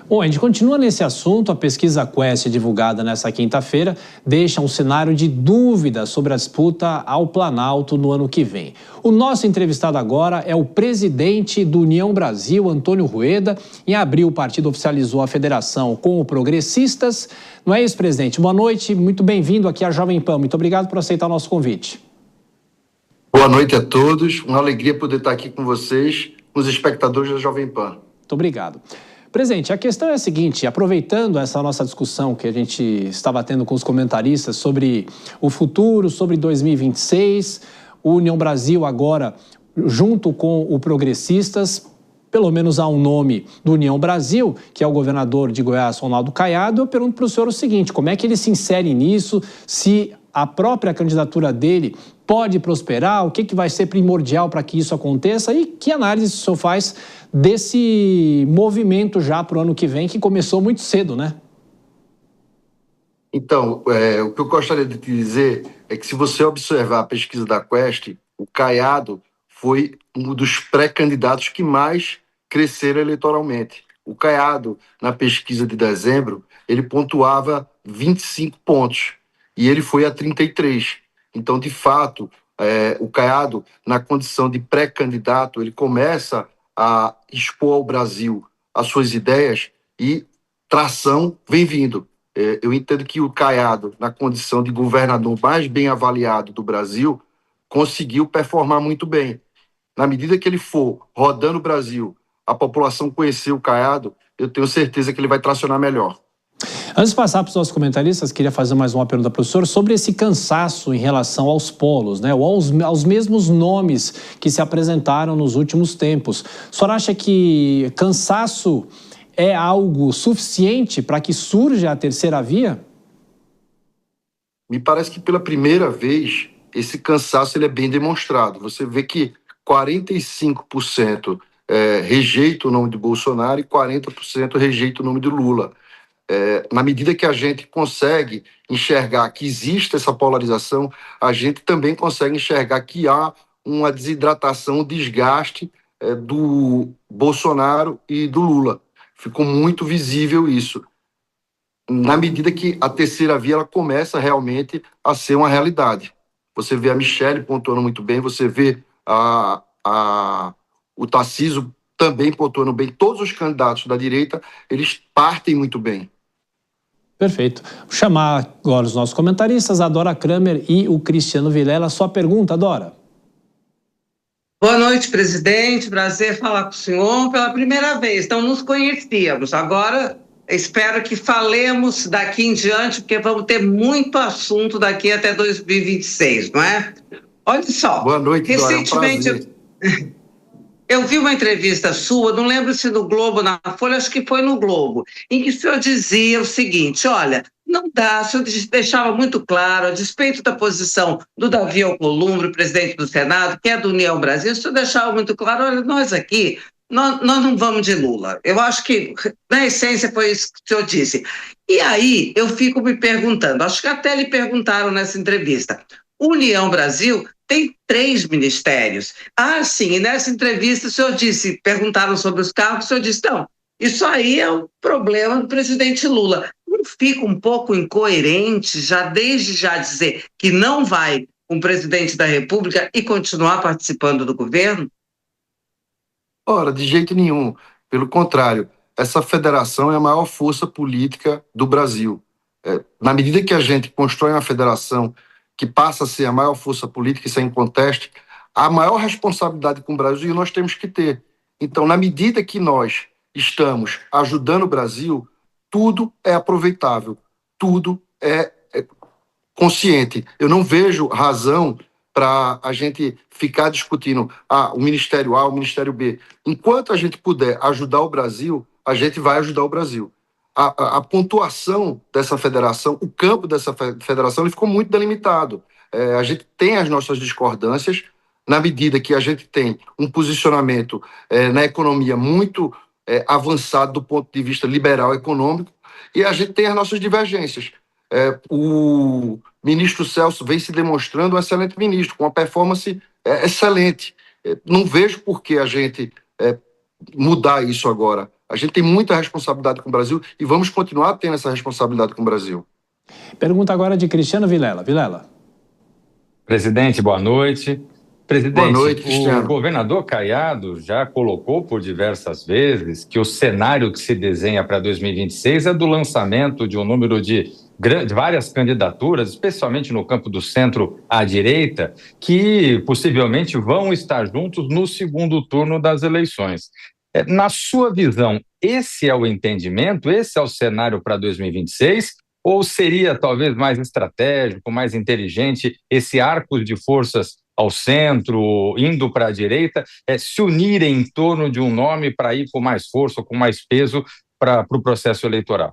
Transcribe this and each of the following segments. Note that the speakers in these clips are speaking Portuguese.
Bom, a gente continua nesse assunto. A pesquisa Quest, divulgada nesta quinta-feira, deixa um cenário de dúvida sobre a disputa ao Planalto no ano que vem. O nosso entrevistado agora é o presidente do União Brasil, Antônio Rueda. Em abril, o partido oficializou a federação com o Progressistas. Não é isso, presidente? Boa noite, muito bem-vindo aqui à Jovem Pan. Muito obrigado por aceitar o nosso convite. Boa noite a todos. Uma alegria poder estar aqui com vocês, com os espectadores da Jovem Pan. Muito obrigado. Presidente, a questão é a seguinte, aproveitando essa nossa discussão que a gente estava tendo com os comentaristas sobre o futuro, sobre 2026, o União Brasil agora, junto com o Progressistas, pelo menos há um nome do União Brasil, que é o governador de Goiás, Ronaldo Caiado. Eu pergunto para o senhor o seguinte, como é que ele se insere nisso, se a própria candidatura dele pode prosperar, o que vai ser primordial para que isso aconteça e que análise o senhor faz desse movimento já para o ano que vem, que começou muito cedo, né? Então, o que eu gostaria de te dizer é que se você observar a pesquisa da Quest, o Caiado foi um dos pré-candidatos que mais cresceram eleitoralmente. O Caiado, na pesquisa de dezembro, ele pontuava 25 pontos e ele foi a 33. Então, de fato, o Caiado, na condição de pré-candidato, ele começa a expor ao Brasil as suas ideias e tração vem vindo. Eu entendo que o Caiado, na condição de governador mais bem avaliado do Brasil, conseguiu performar muito bem. Na medida que ele for rodando o Brasil, a população conhecer o Caiado, eu tenho certeza que ele vai tracionar melhor. Antes de passar para os nossos comentaristas, queria fazer mais uma pergunta para o senhor sobre esse cansaço em relação aos polos, né? Ou aos mesmos nomes que se apresentaram nos últimos tempos. O senhor acha que cansaço é algo suficiente para que surja a terceira via? Me parece que pela primeira vez esse cansaço ele é bem demonstrado. Você vê que 45% rejeita o nome de Bolsonaro e 40% rejeita o nome de Lula. Na medida que a gente consegue enxergar que existe essa polarização, a gente também consegue enxergar que há uma desidratação, um desgaste do Bolsonaro e do Lula. Ficou muito visível isso. Na medida que a terceira via ela começa realmente a ser uma realidade. Você vê a Michelle pontuando muito bem, você vê o Tarcísio também pontuando bem. Todos os candidatos da direita, eles partem muito bem. Perfeito. Vou chamar agora os nossos comentaristas, a Dora Kramer e o Cristiano Vilela. Sua pergunta, Dora. Boa noite, presidente. Prazer falar com o senhor pela primeira vez. Não nos conhecíamos. Agora, espero que falemos daqui em diante, porque vamos ter muito assunto daqui até 2026, não é? Olha só. Boa noite, Dora. Recentemente, É um prazer. Eu vi uma entrevista sua, não lembro se no Globo ou na Folha, acho que foi no Globo, em que o senhor dizia o seguinte, olha, não dá, o senhor deixava muito claro, a despeito da posição do Davi Alcolumbre, presidente do Senado, que é do União Brasil, o senhor deixava muito claro, olha, nós aqui, nós não vamos de Lula. Eu acho que, na essência, foi isso que o senhor disse. E aí, eu fico me perguntando, acho que até lhe perguntaram nessa entrevista, União Brasil tem 3 ministérios. Ah, sim, e nessa entrevista o senhor disse, perguntaram sobre os cargos, o senhor disse, não, isso aí é um problema do presidente Lula. Não fica um pouco incoerente, desde já dizer que não vai com o presidente da República e continuar participando do governo? Ora, de jeito nenhum. Pelo contrário, essa federação é a maior força política do Brasil. Na medida que a gente constrói uma federação que passa a ser a maior força política, sem conteste, a maior responsabilidade com o Brasil nós temos que ter. Então, na medida que nós estamos ajudando o Brasil, tudo é aproveitável, tudo é consciente. Eu não vejo razão para a gente ficar discutindo o Ministério A, o Ministério B. Enquanto a gente puder ajudar o Brasil, a gente vai ajudar o Brasil. A pontuação dessa federação, o campo dessa federação, ele ficou muito delimitado. A gente tem as nossas discordâncias, na medida que a gente tem um posicionamento na economia muito avançado do ponto de vista liberal econômico, e a gente tem as nossas divergências. O ministro Celso vem se demonstrando um excelente ministro, com uma performance excelente. Não vejo por que a gente mudar isso agora. A gente tem muita responsabilidade com o Brasil e vamos continuar tendo essa responsabilidade com o Brasil. Pergunta agora de Cristiano Vilela. Vilela. Presidente, boa noite. Presidente, boa noite, Cristiano. O governador Caiado já colocou por diversas vezes que o cenário que se desenha para 2026 é do lançamento de um número de várias candidaturas, especialmente no campo do centro à direita, que possivelmente vão estar juntos no segundo turno das eleições. Na sua visão, esse é o entendimento, esse é o cenário para 2026? Ou seria talvez mais estratégico, mais inteligente, esse arco de forças ao centro, indo para a direita, se unirem em torno de um nome para ir com mais força, com mais peso para o processo eleitoral?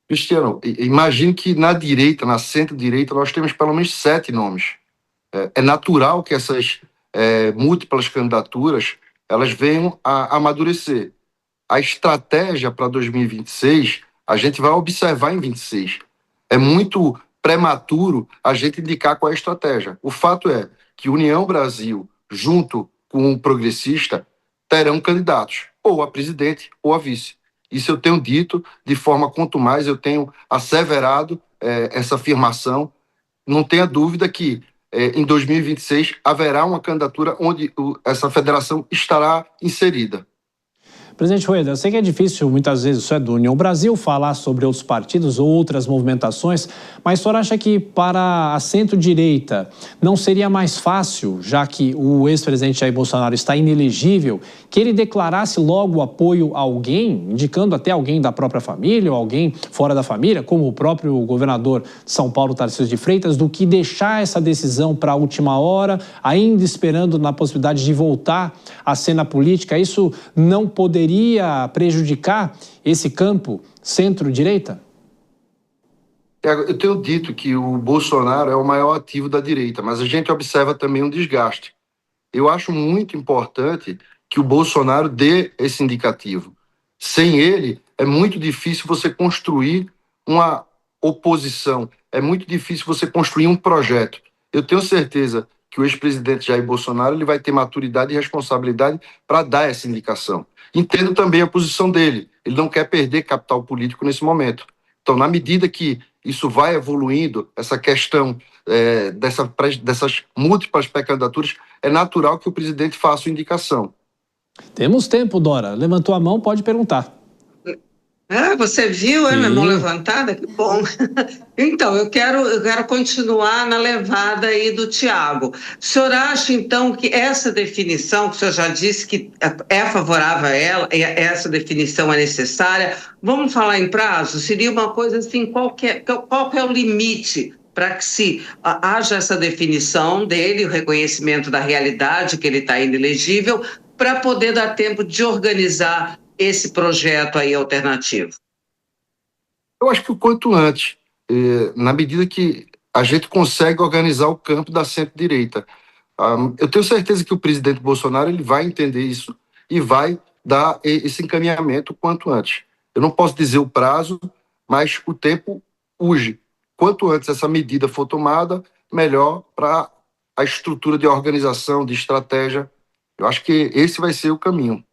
Cristiano, imagine que na direita, na centro-direita, nós temos pelo menos 7 nomes. É natural que essas múltiplas candidaturas elas venham a amadurecer. A estratégia para 2026, a gente vai observar em 26. É muito prematuro a gente indicar qual é a estratégia. O fato é que União Brasil, junto com o Progressista, terão candidatos, ou a presidente ou a vice. Isso eu tenho dito de forma quanto mais eu tenho asseverado essa afirmação. Não tenha dúvida que em 2026 haverá uma candidatura onde essa federação estará inserida. Presidente Rueda, eu sei que é difícil, muitas vezes, isso é do União Brasil, falar sobre outros partidos ou outras movimentações, mas o senhor acha que para a centro-direita não seria mais fácil, já que o ex-presidente Jair Bolsonaro está inelegível, que ele declarasse logo o apoio a alguém, indicando até alguém da própria família ou alguém fora da família, como o próprio governador de São Paulo, Tarcísio de Freitas, do que deixar essa decisão para a última hora, ainda esperando na possibilidade de voltar à cena política? Isso não poderia prejudicar esse campo centro-direita? Eu tenho dito que o Bolsonaro é o maior ativo da direita, mas a gente observa também um desgaste. Eu acho muito importante que o Bolsonaro dê esse indicativo. Sem ele, é muito difícil você construir uma oposição, é muito difícil você construir um projeto. Eu tenho certeza que o ex-presidente Jair Bolsonaro ele vai ter maturidade e responsabilidade para dar essa indicação. Entendo também a posição dele. Ele não quer perder capital político nesse momento. Então, na medida que isso vai evoluindo, essa questão dessas múltiplas pré-candidaturas, é natural que o presidente faça a indicação. Temos tempo, Dora. Levantou a mão, pode perguntar. Você viu, minha mão levantada? Que bom. Então, eu quero continuar na levada aí do Tiago. O senhor acha, então, que essa definição, que o senhor já disse que é favorável a ela, essa definição é necessária, vamos falar em prazo? Seria uma coisa assim, qual é o limite para que haja essa definição dele, o reconhecimento da realidade, que ele está inelegível, para poder dar tempo de organizar esse projeto aí alternativo? Eu acho que o quanto antes, na medida que a gente consegue organizar o campo da centro-direita. Eu tenho certeza que o presidente Bolsonaro ele vai entender isso e vai dar esse encaminhamento o quanto antes. Eu não posso dizer o prazo, mas o tempo urge. Quanto antes essa medida for tomada, melhor para a estrutura de organização, de estratégia. Eu acho que esse vai ser o caminho.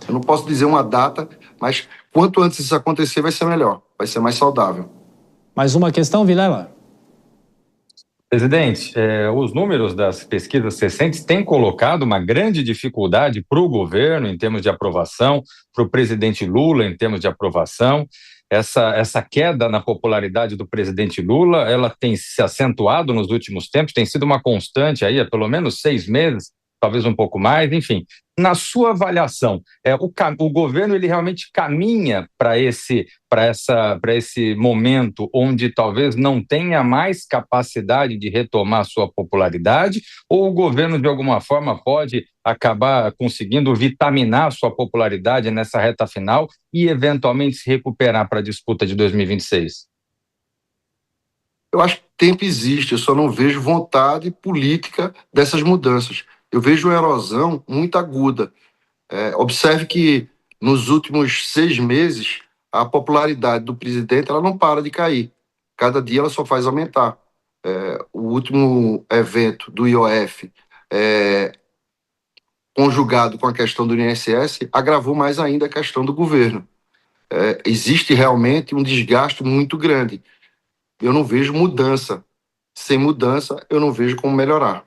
Eu não posso dizer uma data, mas quanto antes isso acontecer vai ser melhor, vai ser mais saudável. Mais uma questão, Vilela? Presidente, os números das pesquisas recentes têm colocado uma grande dificuldade para o governo em termos de aprovação, para o presidente Lula em termos de aprovação. Essa queda na popularidade do presidente Lula, ela tem se acentuado nos últimos tempos, tem sido uma constante aí há pelo menos 6 meses, talvez um pouco mais, enfim. Na sua avaliação, o governo ele realmente caminha para esse momento onde talvez não tenha mais capacidade de retomar sua popularidade, ou o governo de alguma forma pode acabar conseguindo vitaminar sua popularidade nessa reta final e eventualmente se recuperar para a disputa de 2026? Eu acho que tempo existe, eu só não vejo vontade política dessas mudanças. Eu vejo uma erosão muito aguda. Observe que nos últimos 6 meses, a popularidade do presidente ela não para de cair. Cada dia ela só faz aumentar. O último evento do IOF conjugado com a questão do INSS, agravou mais ainda a questão do governo. Existe realmente um desgaste muito grande. Eu não vejo mudança. Sem mudança, eu não vejo como melhorar.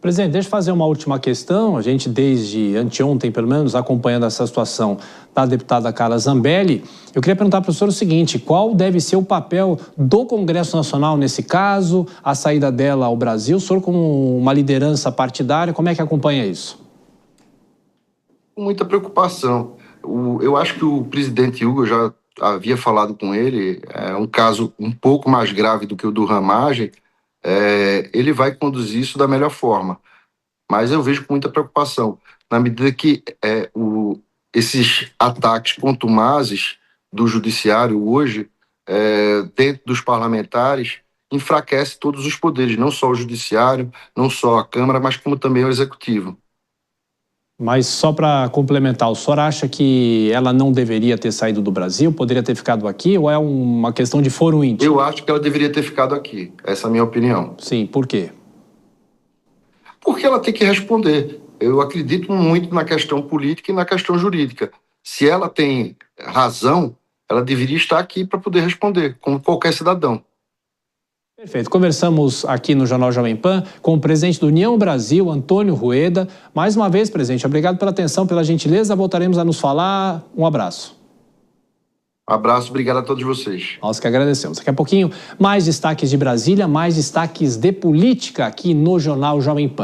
Presidente, deixa eu fazer uma última questão. A gente, desde anteontem, pelo menos, acompanhando essa situação da deputada Carla Zambelli. Eu queria perguntar para o senhor o seguinte: qual deve ser o papel do Congresso Nacional nesse caso, a saída dela ao Brasil? O senhor, como uma liderança partidária, como é que acompanha isso? Com muita preocupação. Eu acho que o presidente Hugo, eu já havia falado com ele, é um caso um pouco mais grave do que o do Ramagem. Ele vai conduzir isso da melhor forma. Mas eu vejo com muita preocupação, na medida que esses ataques contumazes do judiciário hoje, dentro dos parlamentares, enfraquece todos os poderes, não só o judiciário, não só a Câmara, mas como também o executivo. Mas só para complementar, o senhor acha que ela não deveria ter saído do Brasil, poderia ter ficado aqui, ou é uma questão de foro íntimo? Eu acho que ela deveria ter ficado aqui, essa é a minha opinião. Sim, por quê? Porque ela tem que responder. Eu acredito muito na questão política e na questão jurídica. Se ela tem razão, ela deveria estar aqui para poder responder, como qualquer cidadão. Perfeito. Conversamos aqui no Jornal Jovem Pan com o presidente do União Brasil, Antônio Rueda. Mais uma vez, presidente, obrigado pela atenção, pela gentileza. Voltaremos a nos falar. Um abraço. Um abraço, obrigado a todos vocês. Nós que agradecemos. Daqui a pouquinho, mais destaques de Brasília, mais destaques de política aqui no Jornal Jovem Pan.